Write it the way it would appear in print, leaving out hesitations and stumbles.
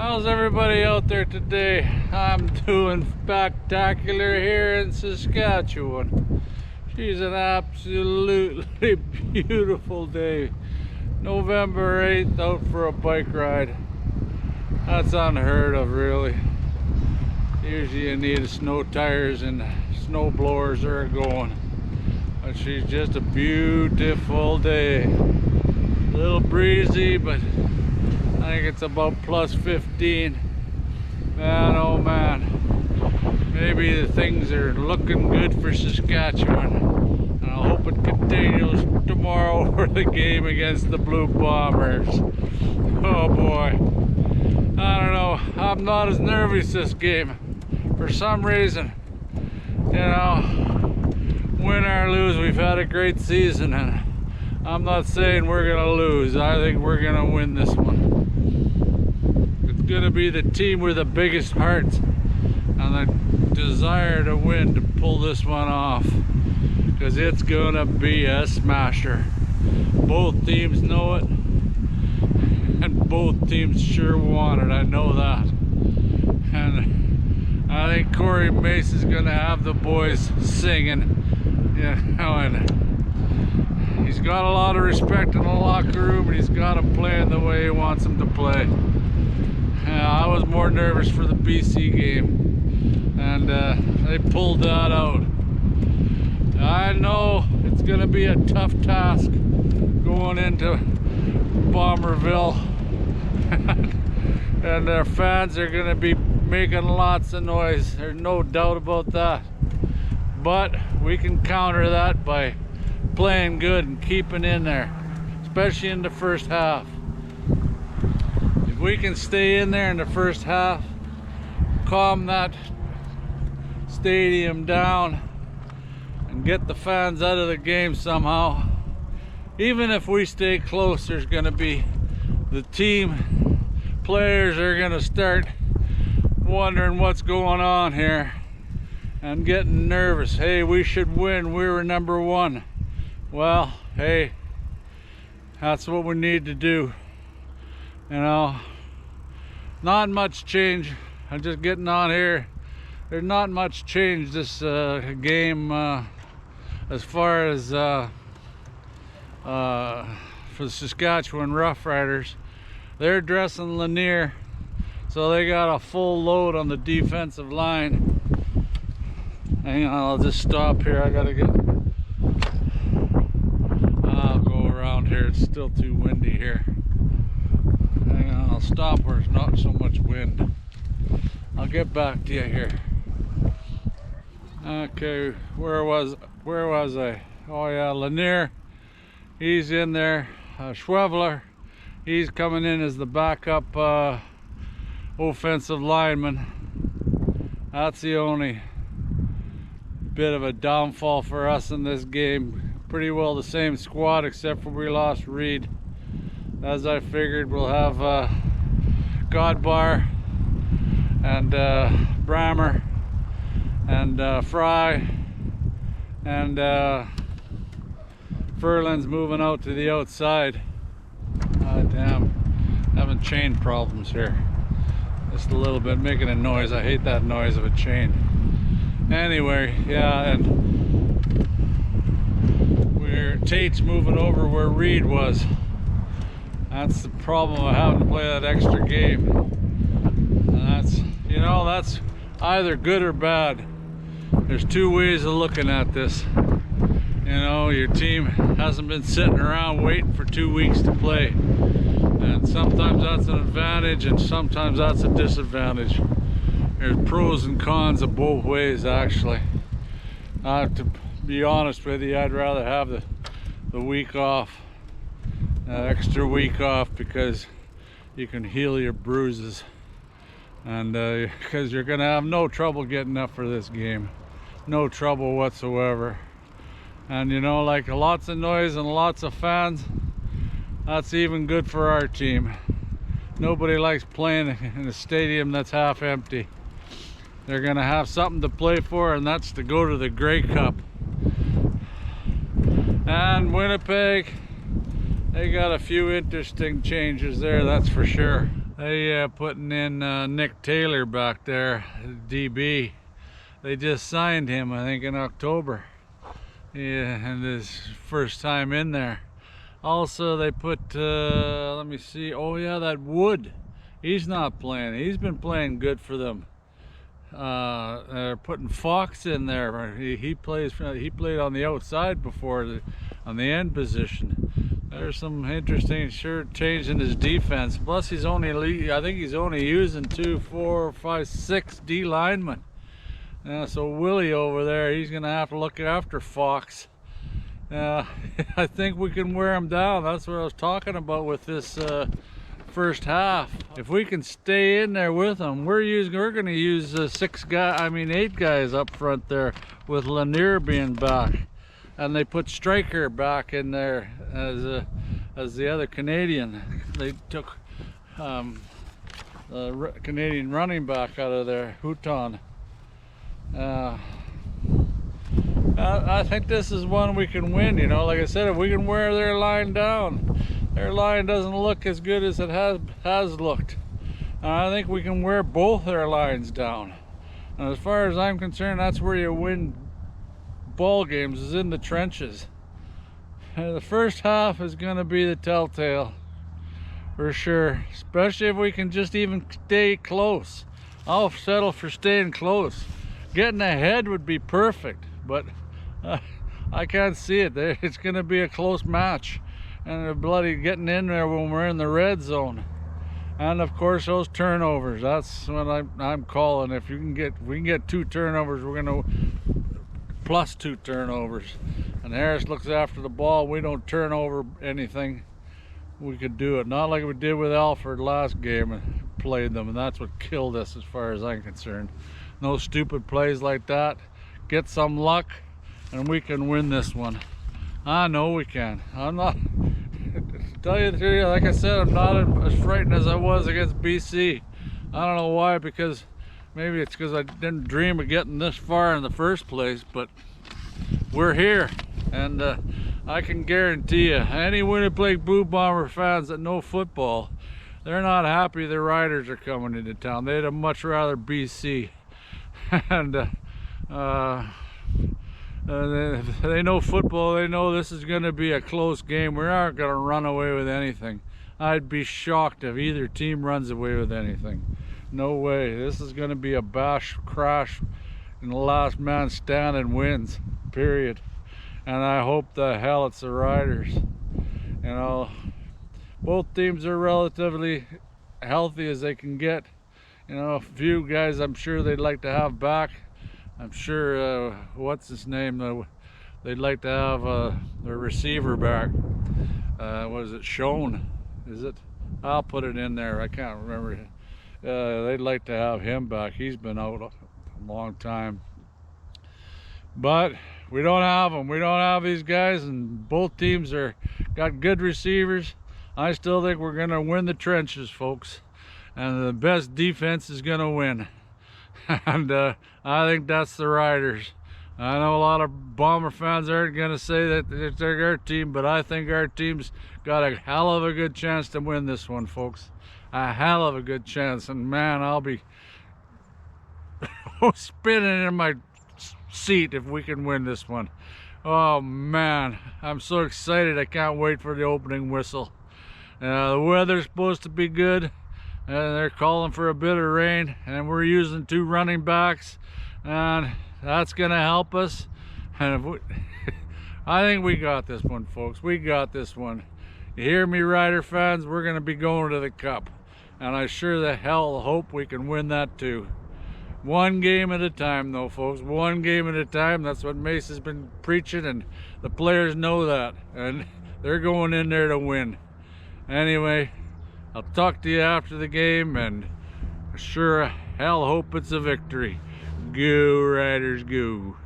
How's everybody out there today? I'm doing spectacular here in Saskatchewan. She's an absolutely beautiful day. November 8th, out for a bike ride. That's unheard of, really. Usually you need snow tires and snow blowers are going. But she's just a beautiful day. A little breezy, but I think it's about plus 15. Man, oh man. Maybe the things are looking good for Saskatchewan. And I hope it continues tomorrow for the game against the Blue Bombers. Oh boy. I don't know. I'm not as nervous this game. For some reason. You know, win or lose, we've had a great season. And I'm not saying we're going to lose. I think we're going to win this one. It's going to be the team with the biggest hearts and the desire to win to pull this one off, because it's going to be a smasher. Both teams know it, and both teams sure want it. I know that. And I think Corey Mace is going to have the boys singing, you know, and he's got a lot of respect in the locker room, and he's got them playing the way he wants them to play. I was more nervous for the BC game, and they pulled that out. I know it's going to be a tough task going into Bomberville, and their fans are going to be making lots of noise. There's no doubt about that. But we can counter that by playing good and keeping in there, especially in the first half. If we can stay in there in the first half, calm that stadium down, and get the fans out of the game somehow, even if we stay close, there's going to be the team players are going to start wondering what's going on here and getting nervous. Hey, we should win. We were number one. Well, hey, that's what we need to do. You know, not much change. I'm just getting on here. There's not much change this game as far as for the Saskatchewan Roughriders. They're dressing Lanier, so they got a full load on the defensive line. Hang on, I'll just stop here. I gotta get. I'll go around here. It's still too windy here. Hang on, I'll stop where it's not so much wind. I'll get back to you here. Okay, where was I? Oh yeah, Lanier. He's in there. Schwevler, he's coming in as the backup offensive lineman. That's the only bit of a downfall for us in this game. Pretty well the same squad, except for we lost Reed. As I figured, we'll have Godbar and Brammer and Fry, and Furlan's moving out to the outside. Damn, having chain problems here. Just a little bit, making a noise. I hate that noise of a chain. Anyway, yeah, and Tate's moving over where Reed was. That's the problem of having to play that extra game. And that's, you know, that's either good or bad. There's two ways of looking at this. You know, your team hasn't been sitting around waiting for 2 weeks to play. And sometimes that's an advantage and sometimes that's a disadvantage. There's pros and cons of both ways, actually. To be honest with you, I'd rather have the week off, extra week off, because you can heal your bruises, and because you're gonna have no trouble getting up for this game, no trouble whatsoever. And you know, like lots of noise and lots of fans, that's even good for our team. Nobody likes playing in a stadium that's half empty. They're gonna have something to play for, and that's to go to the Grey Cup. And Winnipeg, they got a few interesting changes there, that's for sure. They putting in Nick Taylor back there, DB. They just signed him, I think, in October. Yeah, and his first time in there. Also, they put, let me see, oh yeah, that Wood. He's not playing. He's been playing good for them. They're putting Fox in there. He played on the outside before, on the end position. There's some interesting change in his defense. Plus, he's only, I think he's only using 2, 4, 5, 6 D linemen. So Willie over there, he's gonna have to look after Fox. I think we can wear him down. That's what I was talking about with this first half. If we can stay in there with them, we're gonna use 8 guys up front there, with Lanier being back, and they put Stryker back in there as the other Canadian. They took the Canadian running back out of there, Houghton. I think this is one we can win, you know. Like I said, if we can wear their line down, their line doesn't look as good as it has looked. I think we can wear both their lines down. And as far as I'm concerned, that's where you win ball games, is in the trenches. And the first half is going to be the telltale, for sure. Especially if we can just even stay close. I'll settle for staying close. Getting ahead would be perfect, but I can't see it. It's going to be a close match, and they're bloody getting in there when we're in the red zone. And of course, those turnovers. That's what I'm calling. If we can get 2 turnovers, we're going to plus 2 turnovers. And Harris looks after the ball. We don't turn over anything. We could do it. Not like we did with Alfred last game and played them, and that's what killed us as far as I'm concerned. No stupid plays like that. Get some luck, and we can win this one. I know we can. I'm not, to tell you the truth, like I said, I'm not as frightened as I was against BC. I don't know why, because maybe it's because I didn't dream of getting this far in the first place, but we're here, and I can guarantee you, any Winnipeg Blue Bomber fans that know football, they're not happy the Riders are coming into town. They'd have much rather BC. And they know football. They know this is going to be a close game. We aren't going to run away with anything. I'd be shocked if either team runs away with anything. No way. This is going to be a bash crash, and the last man standing wins, period. And I hope the hell it's the Riders. You know, both teams are relatively healthy as they can get. You know, a few guys I'm sure they'd like to have back. I'm sure, what's his name? They'd like to have their receiver back. What is it, Schoen? Is it? I'll put it in there. I can't remember. They'd like to have him back. He's been out a long time. But we don't have them. We don't have these guys, and both teams got good receivers. I still think we're going to win the trenches, folks. And the best defense is going to win. And I think that's the Riders. I know a lot of Bomber fans aren't going to say that it's our team, but I think our team's got a hell of a good chance to win this one, folks. A hell of a good chance. And man, I'll be spinning in my seat if we can win this one. Oh man, I'm so excited. I can't wait for the opening whistle. The weather's supposed to be good. And they're calling for a bit of rain, and we're using 2 running backs, and that's going to help us. And I think we got this one, folks. We got this one. You hear me, Rider fans? We're going to be going to the Cup, and I sure the hell hope we can win that too. One game at a time, though, folks. One game at a time. That's what Mace has been preaching, and the players know that, and they're going in there to win. Anyway, I'll talk to you after the game, and I sure hell hope it's a victory. Go Riders, go.